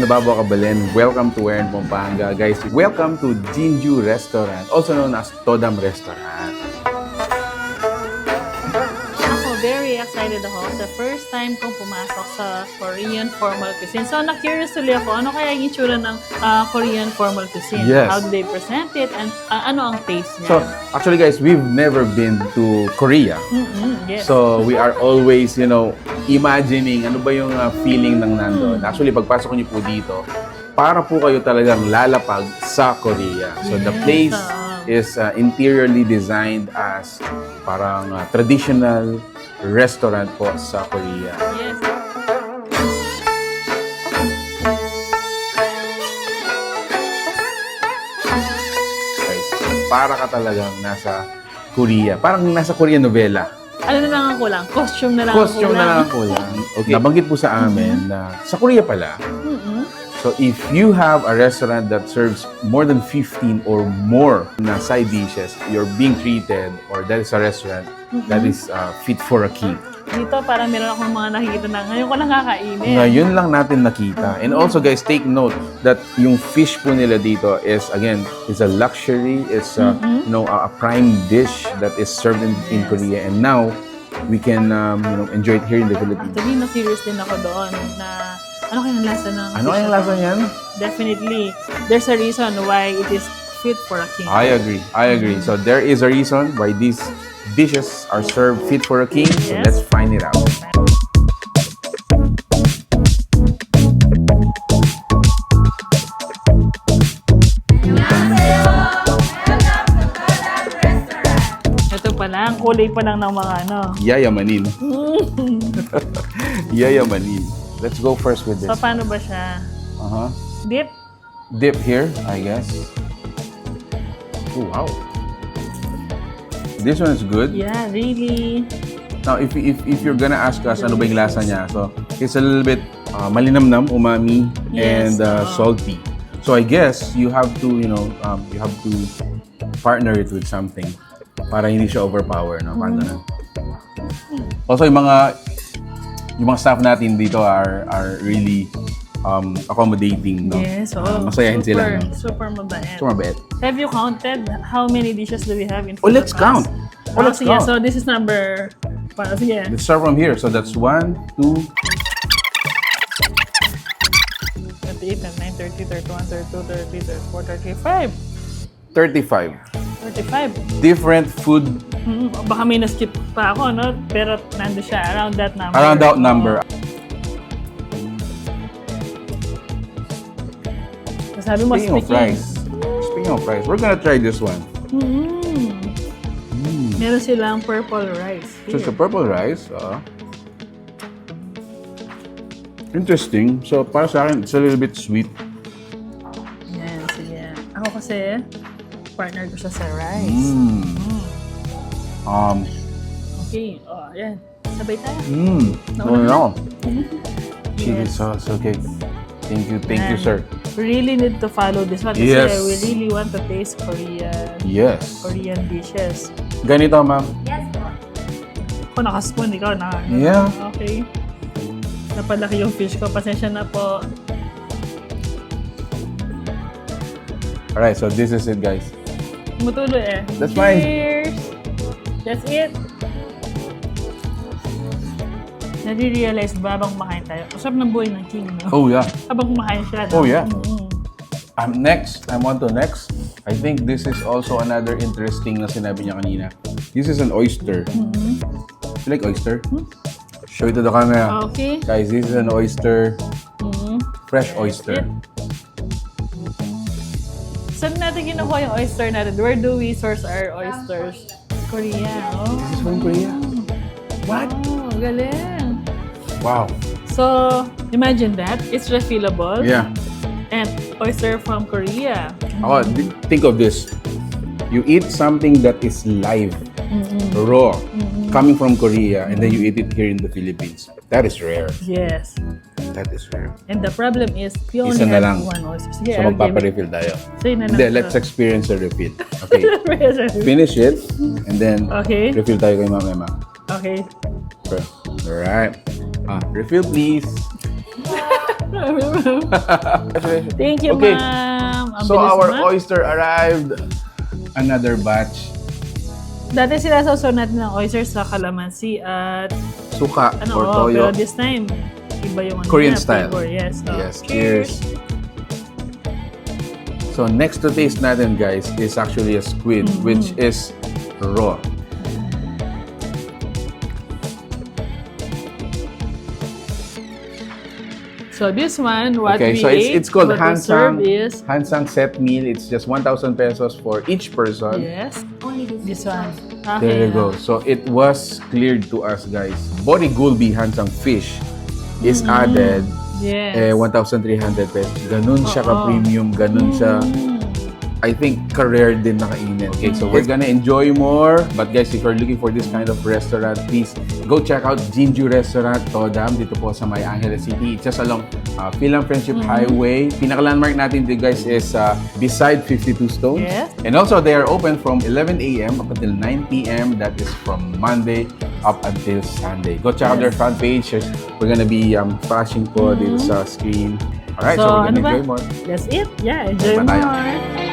Nababaw Kabalin, welcome to Warren, Pampanga. Guys, welcome to JINJU Restaurant, also known as Todam Restaurant. Ako, very excited ako. Sa first time kong pumasok sa Korean formal cuisine. So, na-curious tuloy ako, ano kaya yung itsura ng Korean formal cuisine? Yes. How do they present it? And ano ang taste niya? So, actually guys, we've never been to Korea. Yes. So, we are always, imagining ano ba yung feeling ng nandun. Actually, pagpasok niyo po dito, para po kayo talagang lalapag sa Korea. So, the place is interiorly designed as parang traditional restaurant po sa Korea. Yes. Guys, para ka talagang nasa Korea. Parang nasa Korean novela. Ano na lang ang kulang? Costume na lang Costume na lang ang kulang. Okay. Nabanggit po sa amin na sa Korea pala. So if you have a restaurant that serves more than 15 or more na side dishes, you're being treated, or that is a restaurant that is fit for a king. Dito parang meron akong mga nakikita na ngayon ko lang kakainin. Ngayon lang natin nakita. And also guys, take note that yung fish po nila dito is, again, is a luxury. It's a prime dish that is served in Korea. And now, we can enjoy it here in the Philippines. Actually, na-curious din ako doon na ano kayang lasa ng Ano kayang lasa niyan? Definitely, there's a reason why it is fit for a king. I agree. So there is a reason why these dishes are served fit for a king. So let's find it out. Ito pa lang, kulay pa lang ng mga ano. Yayamanin. Yayamanin. Let's go first with this. So, paano ba siya? Dip? Dip here, I guess. Oh, wow. This one is good. Yeah, really. Now, if you're gonna ask us ano ba yung lasa niya, so it's a little bit malinamnam, umami, and salty. So I guess you have to, you have to partner it with something para hindi siya overpower, no? Parang ganun. Also, yung mga staff natin dito are really accommodating, no? Yes, masayahin sila, no? Super mabait. Super mabait. Have you counted how many dishes do we have in Let's count. Let's count. So this is number. Sige. Let's start from here. So that's 1, 2, 28, 29, 30, 31, 32, 33, 34, 35. 35. 35. Different food. Baka may na-skip pa ako, no? Pero nando siya, around that number. Around that number. Sabi mo, Speaking of rice, we're gonna try this one. Meron silang purple rice. So it's a purple rice. Interesting. So para sa akin, it's a little bit sweet. Yan, sige. Ako kasi, partner ko siya sa rice. Okay. Ayan. Sabay tayo. No. Chili sauce. Okay. Thank you, sir. We really need to follow this one kasi we really want to taste Korean dishes. Ganito, ma'am. Yes po. Ako nakaspoon, ikaw na. Yeah. Okay. Napalaki yung fish ko. Pasensya na po. Alright, so this is it, guys. Tumutulo eh. That's fine. Cheers! That's it. Nare-realize ba habang kumakain tayo? Masarap ng buhay ng king, no? Oh, yeah. Habang kumakain siya. No? Oh, yeah. I'm on to next. I think this is also another interesting na sinabi niya kanina. This is an oyster. You like oyster? Show it to the camera. Okay. Guys, this is an oyster. Fresh oyster. Saan natin kinukuha yung oyster natin? Where do we source our oysters? Korea. Oh. This is from Korea. What? Oh, galing. Wow. So, imagine that. It's refillable. Yeah. And oyster from Korea. Think of this. You eat something that is live, raw, coming from Korea, and then you eat it here in the Philippines. That is rare. Yes. That is rare. And the problem is, we only Isa na have lang. one oyster. Sige, So, I'll give it. magpaparefill tayo. So, yun na lang. Hindi, let's experience the refill. Okay. Finish it, and then Okay. refill tayo kay Mama Emma. Okay. Okay. Alright. Refill, please. Thank you, Okay. ma'am. Ang So, bilis our naman. oyster arrived. Another batch. Dati sila sausaw natin ng oysters sa calamansi at Suka ano, or oh, toyo. pero this time, iba yung ano Korean niya, style. flavor. Yes. Oh, Yes, cheers. So, next to taste natin, guys, is actually a squid, which is raw. So this one, what Okay, we so ate, it's called what we serve is HangSang set meal. It's just 1,000 pesos for each person. yes, Only this one. There you go. So it was cleared to us, guys. Body gulbi HangSang fish is added Yes. 1,300 pesos. Ganun siya ka-premium, ganun siya. I think ka-rare din na kainin. Okay, so we're gonna enjoy more. But guys, if you're looking for this kind of restaurant, please go check out JINJU Restaurant, Todam, dito po sa May Angeles City. It's just along Fil-am Friendship Highway. Pinaka-landmark natin dito, guys, is beside 52 Stones. Yes. And also, they are open from 11 a.m. up until 9 p.m. That is from Monday up until Sunday. Go check out their fan page. We're gonna be flashing po dito sa screen. Alright, so we're gonna enjoy more. That's it. Yeah, enjoy Bye-bye. more.